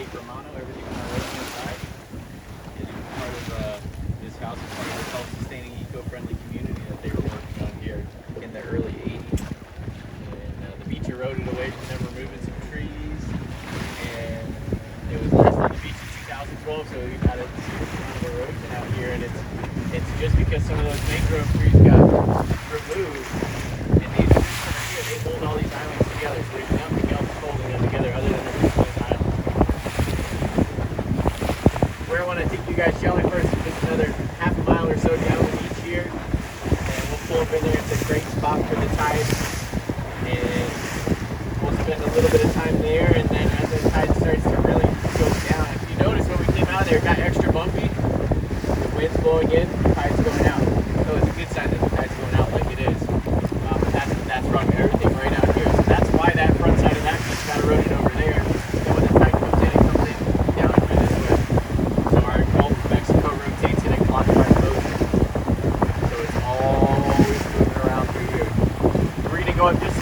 Cape Romano, everything on our right-hand side. And it's part of this house is part of the self-sustaining, eco-friendly community that they were working on here in the early 80s. And the beach eroded away from them removing some trees. And it was last on the beach in 2012, so we've had a lot of erosion out here. And it's just because some of those mangrove trees got removed. And these trees over here, they hold all these islands together. So there's nothing else holding them together other than the where I want to take you guys shelling first is just another half a mile or so down the beach here, and we'll pull up in there. It's a great spot for the tide, and we'll spend a little bit of time there, and then as the tide starts to really go down, if you notice when we came out there, it got extra bumpy, the wind's blowing in, the tide's going out, so it's a good sign that the tide's going out like it is, but that's wrong, everything right out here, so that's why that front side of that beach got eroded over there. Go up just